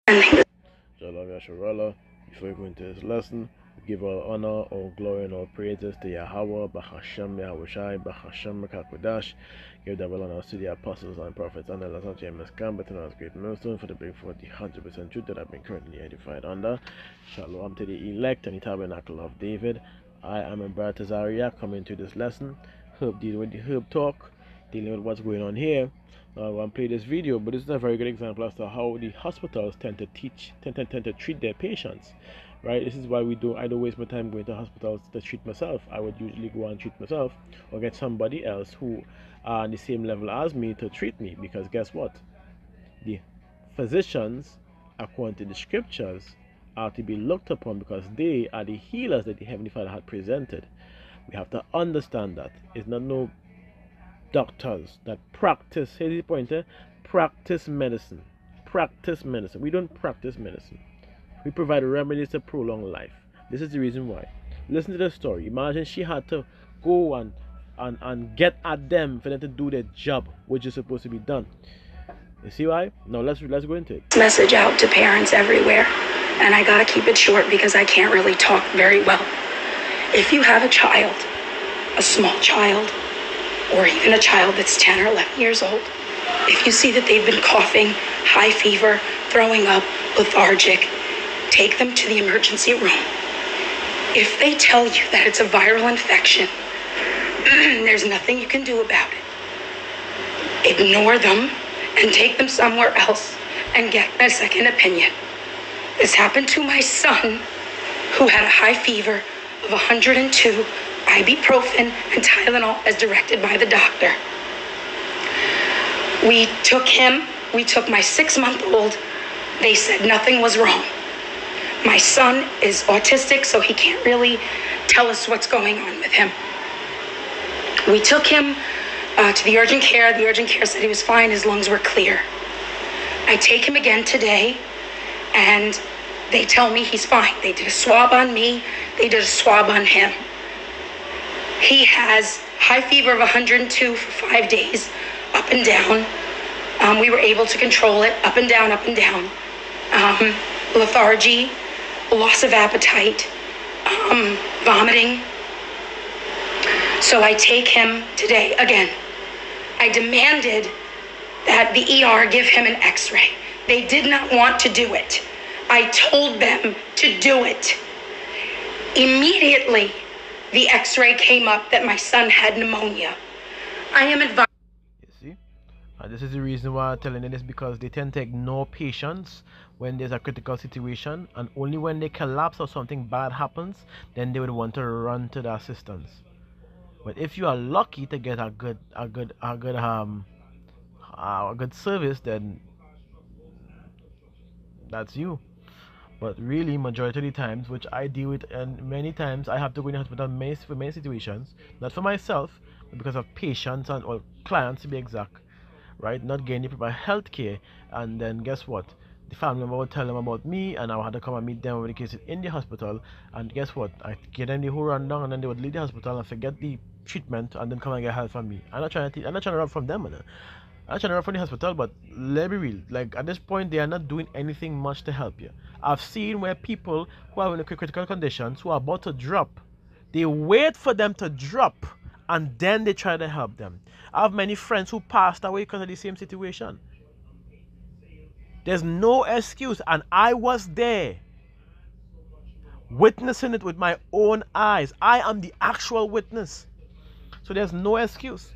Shalom Yasharallah. Before we go into this lesson, we give all honor, all glory, and all praises to Yahweh, Bahashem, Yahushai, Bahashem, Mekakodash. Give the honor to the apostles and prophets and the last of James Gambit and as great millstone for the big 100% truth that I've been currently edified under. Shalom to the elect and the tabernacle of David. I am a brother Tazaria coming to this lesson. Herb dealing with the herb talk, dealing with what's going on here. I want to play this video, but this is a very good example as to how the hospitals tend to treat their patients, right? This is why I don't waste my time going to hospitals to treat myself. I would usually go and treat myself or get somebody else who are on the same level as me to treat me, because guess what? The physicians, according to the scriptures, are to be looked upon because they are the healers that the Heavenly Father had presented. We have to understand that. It's not no doctors that practice, here's the pointer, practice medicine. Practice medicine. We don't practice medicine. We provide remedies to prolong life. This is the reason why. Listen to the story. Imagine she had to go and get at them for them to do their job, which is supposed to be done. You see why? Now let's go into it. Message out to parents everywhere, and I gotta keep it short because I can't really talk very well. If you have a child, a small child, or even a child that's 10 or 11 years old, if you see that they've been coughing, high fever, throwing up, lethargic, take them to the emergency room. If they tell you that it's a viral infection, there's nothing you can do about it. Ignore them and take them somewhere else and get a second opinion. This happened to my son, who had a high fever of 102, ibuprofen and Tylenol as directed by the doctor. We took my 6-month-old. They said nothing was wrong. My son is autistic, so he can't really tell us what's going on with him. We took him to the urgent care. The urgent care said he was fine, his lungs were clear. I take him again today, and they tell me he's fine. They did a swab on me, they did a swab on him. He has high fever of 102 for 5 days, up and down. We were able to control it, up and down, up and down. Lethargy, loss of appetite, vomiting. So I take him today again. I demanded that the ER give him an x-ray. They did not want to do it. I told them to do it. Immediately, the x-ray came up that my son had pneumonia. I am advised. You see? This is the reason why I'm telling you this, because they tend to ignore patients when there's a critical situation, and only when they collapse or something bad happens, then they would want to run to the assistance. But if you are lucky to get a good service, then that's you. But really, majority of the times, which I deal with, and many times I have to go in the hospital for many situations, not for myself, but because of patients or clients to be exact, right? Not getting the proper health care, and then guess what? The family member would tell them about me, and I had to come and meet them when the case is in the hospital, and guess what? I get them the whole rundown, and then they would leave the hospital and forget the treatment, and then come and get help from me. I'm not trying to run from them, man. I'm trying to run from the hospital, but let me be real. Like, at this point, they are not doing anything much to help you. I've seen where people who are in critical conditions, who are about to drop, they wait for them to drop, and then they try to help them. I have many friends who passed away because of the same situation. There's no excuse, and I was there, witnessing it with my own eyes. I am the actual witness. So there's no excuse.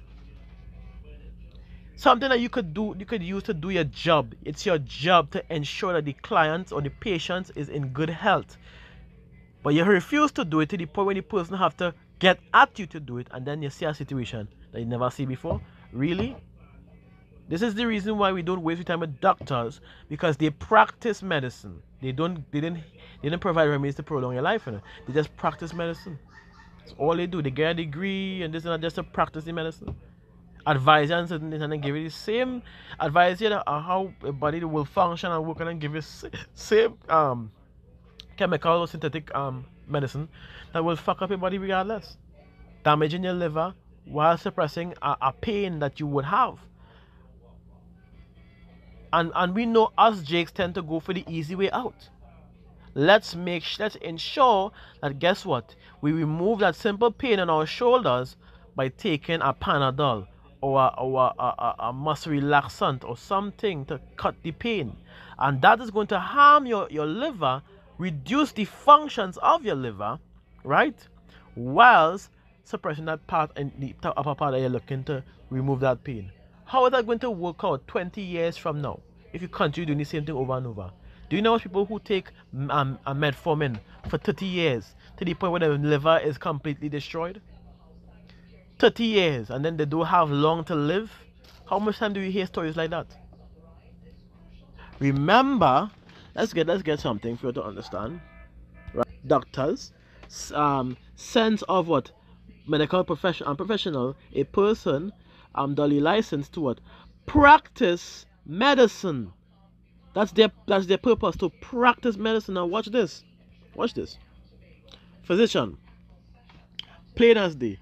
Something that you could use to do your job. It's your job to ensure that the client or the patient is in good health. But you refuse to do it to the point where the person have to get at you to do it, and then you see a situation that you never see before. Really? This is the reason why we don't waste time with doctors, because they practice medicine. They didn't provide remedies to prolong your life. They just practice medicine. That's all they do. They get a degree and this and that just to practice the medicine. Advise you on certain things and then give you the same advice you how a body will function and work, and then give you same chemical or synthetic medicine that will fuck up your body regardless, damaging your liver while suppressing a pain that you would have. And we know us Jakes tend to go for the easy way out. Let's ensure that, guess what, we remove that simple pain in our shoulders by taking a Panadol or a muscle relaxant or something to cut the pain. And that is going to harm your liver, reduce the functions of your liver, right, whilst suppressing that part and the upper part that you're looking to remove that pain. How is that going to work out 20 years from now if you continue doing the same thing over and over? Do you know people who take metformin for 30 years to the point where their liver is completely destroyed? 30 years, and then they don't have long to live? How much time do you hear stories like that? Remember, let's get something for you to understand. Right? Doctors, sense of what? Medical professional, a person, duly licensed to what? Practice medicine. That's their purpose, to practice medicine. Now watch this. Watch this. Physician, plain as day.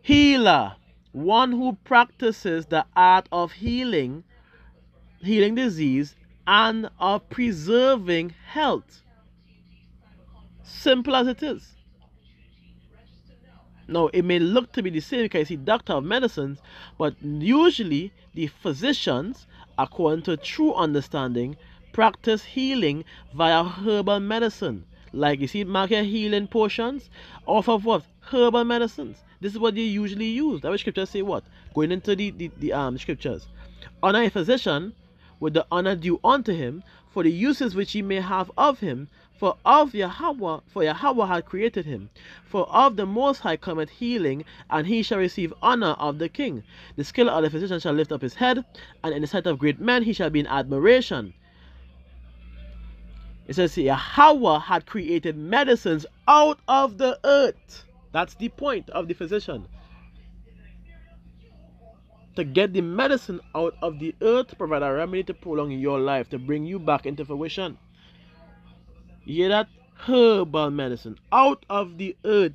Healer, one who practices the art of healing disease and of preserving health. Simple as it is. Now, it may look to be the same because he's doctor of medicines, but usually the physicians, according to true understanding, practice healing via herbal medicine. Like you see, mark here, healing potions off of what? Herbal medicines. This is what they usually use. That scriptures say what? Going into the scriptures. Honor a physician with the honor due unto him for the uses which he may have of him, for Yahweh had created him. For of the Most High cometh healing, and he shall receive honor of the king. The skill of the physician shall lift up his head, and in the sight of great men he shall be in admiration. It says Yahweh had created medicines out of the earth. That's the point of the physician. To get the medicine out of the earth, to provide a remedy to prolong your life, to bring you back into fruition. You hear that? Herbal medicine out of the earth.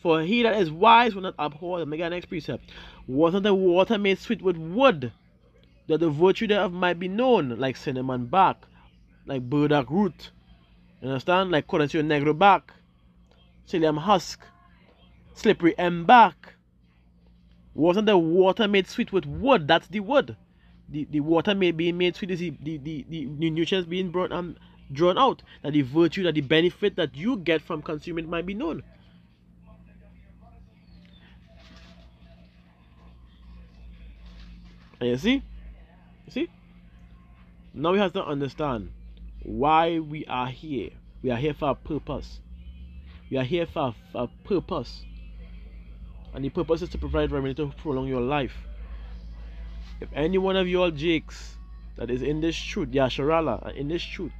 For he that is wise will not abhor. Let me get the next precept. Wasn't the water made sweet with wood, that the virtue thereof might be known, like cinnamon bark, like burdock root, you understand? Like Codencio negro bark, psyllium husk, slippery M bark. Wasn't the water made sweet with wood? That's the wood. The water being made sweet is the nutrients being drawn out, that the virtue, that the benefit that you get from consuming it might be known. And you see? Now we have to understand why we are here. We are here for a purpose. We are here for a purpose. And the purpose is to provide remedy to prolong your life. If any one of you all Jakes that is in this truth, Yasharala, in this truth,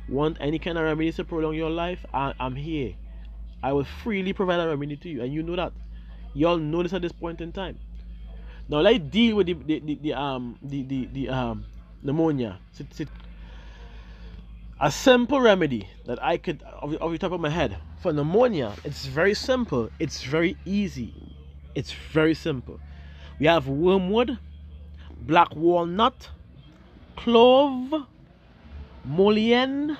want any kind of remedies to prolong your life, I'm here. I will freely provide a remedy to you, and you know that. You all know this at this point in time. Now let's deal with the pneumonia. A simple remedy that I could, off the top of my head, for pneumonia, it's very simple. It's very easy. It's very simple. We have wormwood, black walnut, clove, mullein,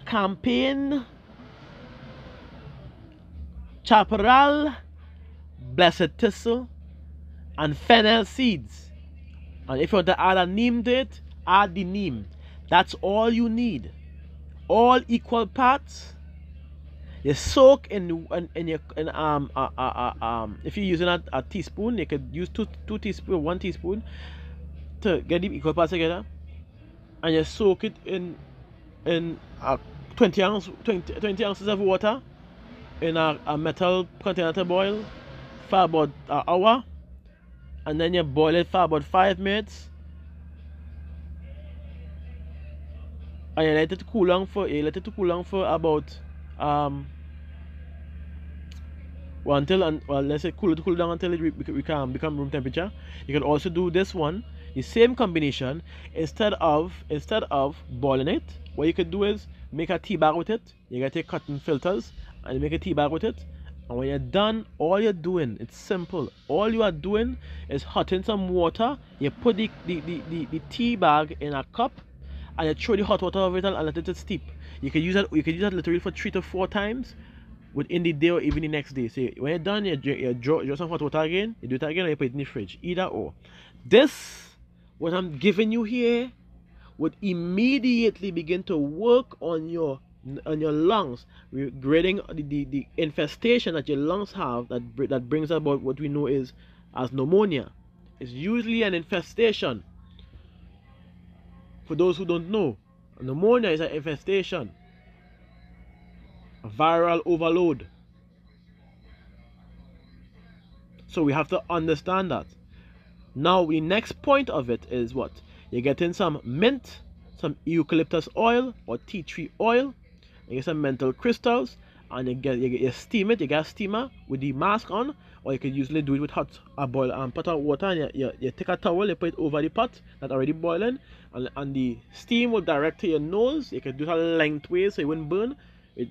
campaign, chaparral, blessed thistle, and fennel seeds. And if you want to add a neem to it, add the neem. That's all you need. All equal parts. You soak if you're using a teaspoon, you could use two teaspoons, 1 teaspoon to get the equal parts together, and you soak it in 20 ounces of water in a metal container to boil for about an hour, and then you boil it for about 5 minutes, and you let it cool down for about let's say cool down until it can become room temperature. You can also do this one, the same combination. Instead of boiling it, what you could do is make a tea bag with it. You gotta take cotton filters and make a tea bag with it, And when you're done, all you're doing, it's simple. All you are doing is hotting some water. You put the tea bag in a cup and you throw the hot water over it and let it steep. You can use that literally for 3 to 4 times within the day or even the next day. So when you're done, you draw some hot water again, you do it again, and you put it in the fridge. Either or. This, what I'm giving you here, would immediately begin to work on your lungs, regarding the infestation that your lungs have that brings about what we know is as pneumonia. It's usually an infestation. For those who don't know, pneumonia is an infestation, a viral overload. So we have to understand that. Now the next point of it is what? You get in some mint, some eucalyptus oil or tea tree oil, you get some menthol crystals, and you steam it. You get a steamer with the mask on, or you can usually do it with hot boil pot of water, and you take a towel, you put it over the pot that's already boiling, and the steam will direct to your nose. You can do it lengthways so it wouldn't burn.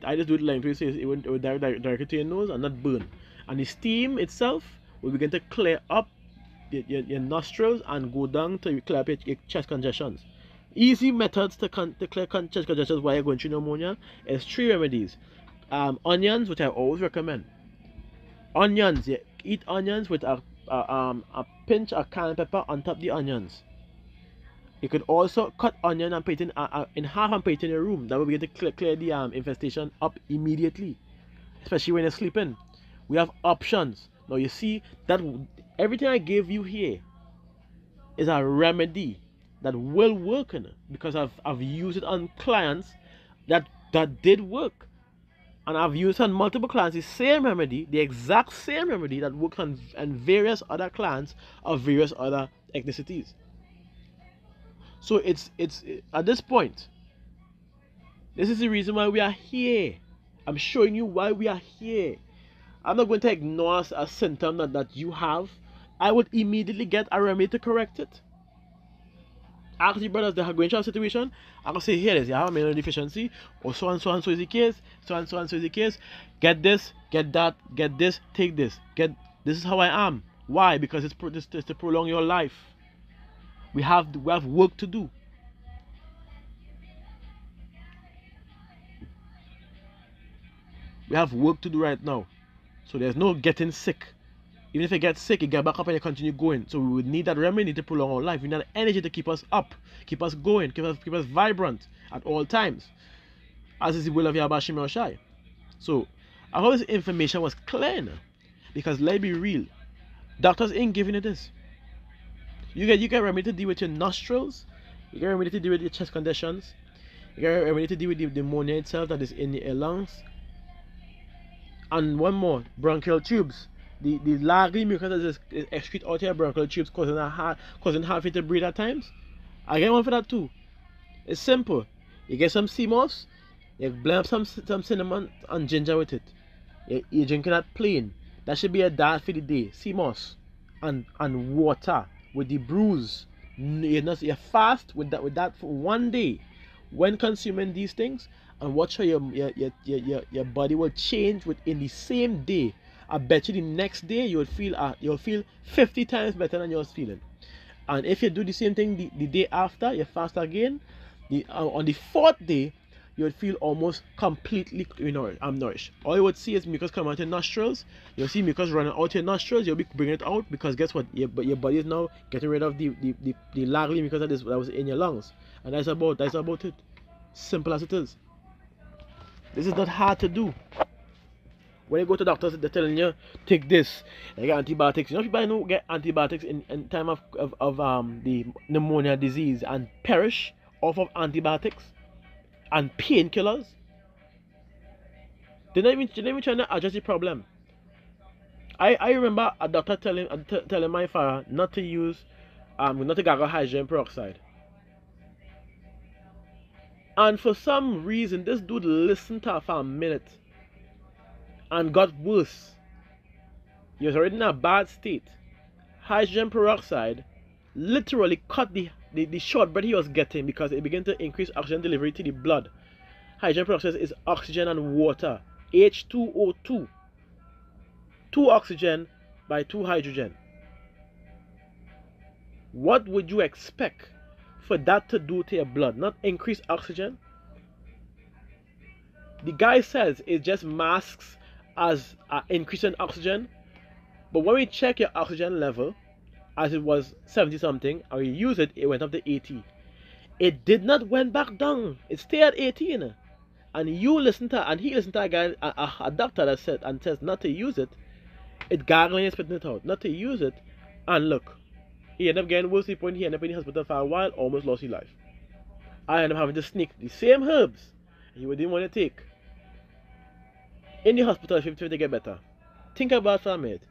I just do it lengthways so it would direct it to your nose and not burn. And the steam itself will begin to clear up your nostrils and go down to clear up your chest congestions. Easy methods to clear chest congestions while you're going through pneumonia is 3 remedies. Onions, which I always recommend. Onions, you eat onions with a pinch of cayenne pepper on top of the onions. You could also cut onion and put it in half and put it in your room. That will begin to clear the infestation up immediately, especially when you're sleeping. We have options. Now you see that everything I gave you here is a remedy that will work in it, because I've used it on clients that did work, and I've used on multiple clients the same remedy, the exact same remedy that worked on various other clients of various other ethnicities. So it's at this point, this is the reason why we are here. I'm showing you why we are here. I'm not going to ignore a symptom that you have. I would immediately get a remedy to correct it. Ask the brothers that are going through a situation. I can say, here it is, you have a mineral deficiency, or so and so and so is the case, so and so and so is the case. Get this, get that, get this, take this. This is how I am. Why? Because it's to prolong your life. We have work to do. We have work to do right now. So there's no getting sick. Even if you get sick, you get back up and you continue going. So we would need that remedy to prolong our life. We need that energy to keep us up, keep us going, keep us vibrant at all times, as is the will of Yahweh Shem Yoshai. So I hope this information was clear now, because let's be real, doctors ain't giving you this. You get remedy to deal with your nostrils, you get remedy to deal with your chest conditions, you get remedy to deal with the pneumonia itself that is in your lungs, and one more, bronchial tubes. The largely mucus is excrete out your bronchial tubes, causing half to breathe at times. I get one for that too. It's simple. You get some sea moss, you blend up some cinnamon and ginger with it. You're drinking that plain. That should be a diet for the day. Sea moss and water with the brews. You fast with that for 1 day. When consuming these things, and watch how your body will change within the same day. I bet you the next day you'll feel 50 times better than you was feeling. And if you do the same thing the day after, you fast again, on the 4th day, you'll feel almost completely nourished. All you would see is mucus come out your nostrils. You'll see mucus running out your nostrils. You'll be bringing it out, because guess what? Your body is now getting rid of the largely mucus that was in your lungs. And that's about it. Simple as it is. This is not hard to do. When you go to doctors, they're telling you, take this, you get antibiotics. You know, people don't get antibiotics in time of the pneumonia disease and perish off of antibiotics and painkillers. They're not even trying to address the problem. I remember a doctor telling my father not to gargle hydrogen peroxide. And for some reason, this dude listened to her for a minute and got worse. He was already in a bad state. Hydrogen peroxide literally cut the short breath he was getting, because it began to increase oxygen delivery to the blood. Hydrogen peroxide is oxygen and water, H2O2. 2 oxygen by 2 hydrogen. What would you expect for that to do to your blood? Not increase oxygen? The guy says it just masks as an increase in oxygen, but when we check your oxygen level, as it was 70 something, and we use it, it went up to 80. It did not went back down. It stayed at 18. And he listened to a guy, a doctor that said and says not to use it. It gargling and spitting it out, not to use it. And look, he ended up getting worse to the point he ended up in the hospital for a while, almost lost his life. I ended up having to sneak the same herbs he didn't want to take in the hospital for him to get better. Think about it for a minute.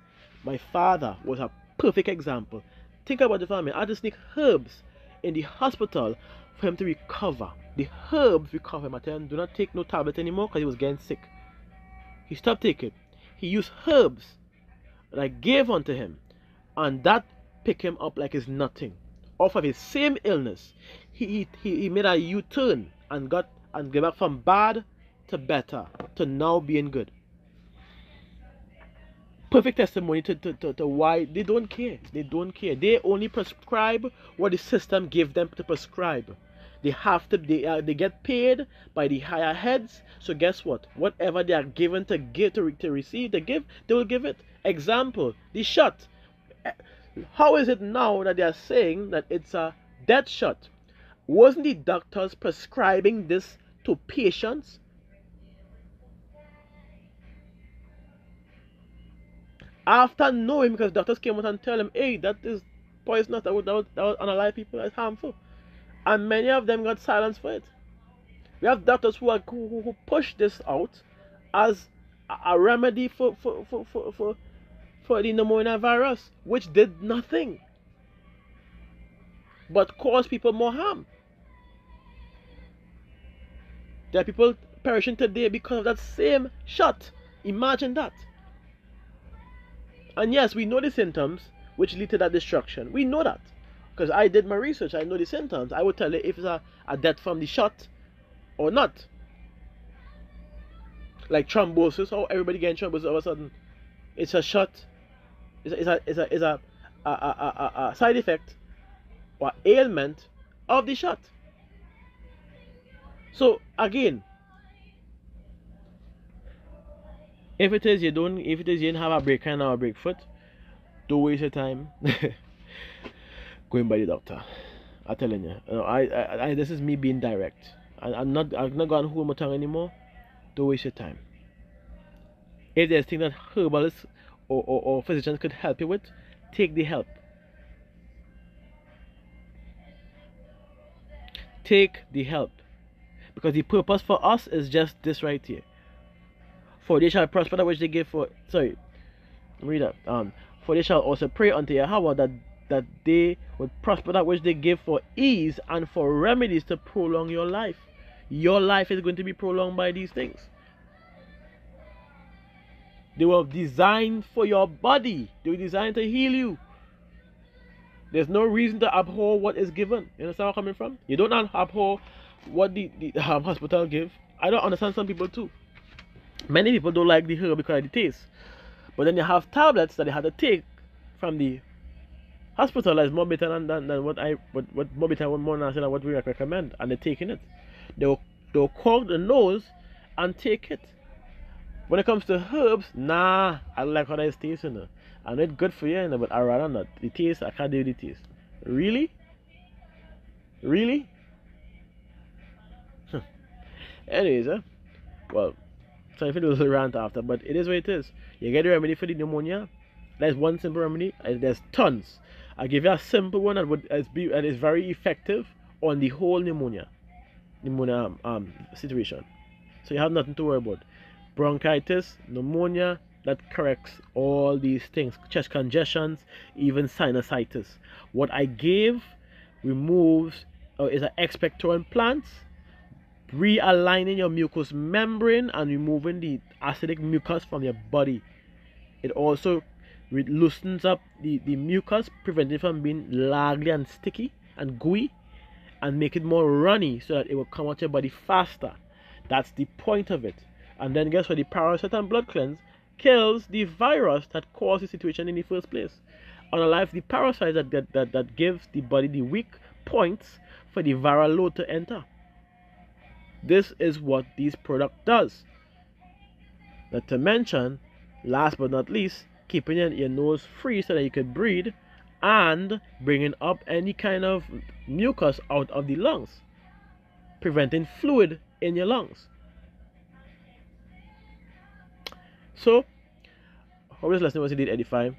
My father was a perfect example. Think about it for a minute. I had to sneak herbs in the hospital for him to recover. The herbs recover him. I tell him, do not take no tablet anymore because he was getting sick. He stopped taking. He used herbs that I gave unto him, and that picked him up like it's nothing. Off of his same illness, he made a U-turn and got back from bad to better to now being good. Perfect testimony to why they don't care. They don't care. They only prescribe what the system gave them to prescribe. They have to. They get paid by the higher heads. So guess what? Whatever they are given to give to receive, they will give it. Example: the shot. How is it now that they are saying that it's a death shot? Wasn't the doctors prescribing this to patients? After knowing, because doctors came out and tell him, hey, that is poisonous, that would unalive people, that's harmful. And many of them got silenced for it. We have doctors who push this out as a remedy for the pneumonia virus, which did nothing but cause people more harm. There are people perishing today because of that same shot. Imagine that. And yes, we know the symptoms which lead to that destruction. We know that. Because I did my research. I know the symptoms. I would tell you if it's a death from the shot or not. Like thrombosis, how everybody getting thrombosis all of a sudden. It's a shot. It's a side effect or ailment of the shot. So again, if it is you didn't have a break hand or a break foot, don't waste your time going by the doctor. I'm telling you. This is me being direct. I'm not going to hold my tongue anymore. Don't waste your time. If there's things that herbalists or physicians could help you with, take the help. Take the help. Because the purpose for us is just this right here. For they shall prosper that which they give for. Sorry, read that. For they shall also pray unto Yahweh that they would prosper that which they give for ease and for remedies to prolong your life. Your life is going to be prolonged by these things. They were designed for your body. They were designed to heal you. There's no reason to abhor what is given. You understand where I'm coming from? You don't abhor what the hospital give. I don't understand some people too. Many people don't like the herb because of the taste. But then you have tablets that they had to take from the hospital that is more bitter than what more bitter, more nasty than what we recommend, and they're taking it. They'll cork the nose and take it. When it comes to herbs, nah, I like how it tastes, you know. I know it's good for you, you know, but I rather not. The taste, I can't do the taste. Really? Really? Anyways, well, sorry if it was a rant after, but it is what it is. You get a remedy for the pneumonia. There's one simple remedy. There's tons. I give you a simple one that is very effective on the whole pneumonia situation. So you have nothing to worry about. Bronchitis, pneumonia, that corrects all these things. Chest congestions, even sinusitis. What I gave removes is an expectorant plants, realigning your mucous membrane and removing the acidic mucus from your body. It also loosens up the mucus, preventing it from being laggy and sticky and gooey, and make it more runny so that it will come out your body faster. That's the point of it. And then guess what? The parasite and blood cleanse kills the virus that caused the situation in the first place. Unalive the parasites that gives the body the weak points for the viral load to enter. This is what this product does. Not to mention, last but not least, keeping your nose free so that you can breathe and bringing up any kind of mucus out of the lungs, preventing fluid in your lungs. So, hope this lesson was indeed edifying.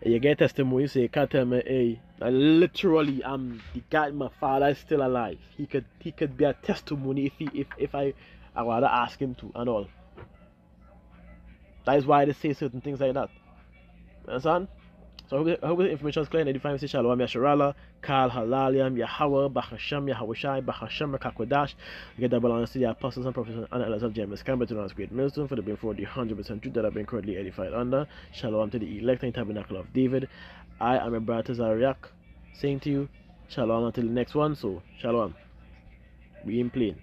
You get testimony, so you can't tell me, hey, I literally the guy, my father is still alive. He could be a testimony if I rather ask him to and all. That is why they say certain things like that. Understand? So I hope the information is clear and edifying. Say Shalom Yasharala, Kal Halaliam, Yahweh, Bachasham, Yahawashi, Bachasham, Kakwadash. Get that balance to the apostles and prophets and elders of James. Can better great milestone for the being for the 100% truth that have been currently edified under. Shalom to the elect and tabernacle of David. I am a brother Zariak, saying to you, Shalom until the next one. So, Shalom. We in plane.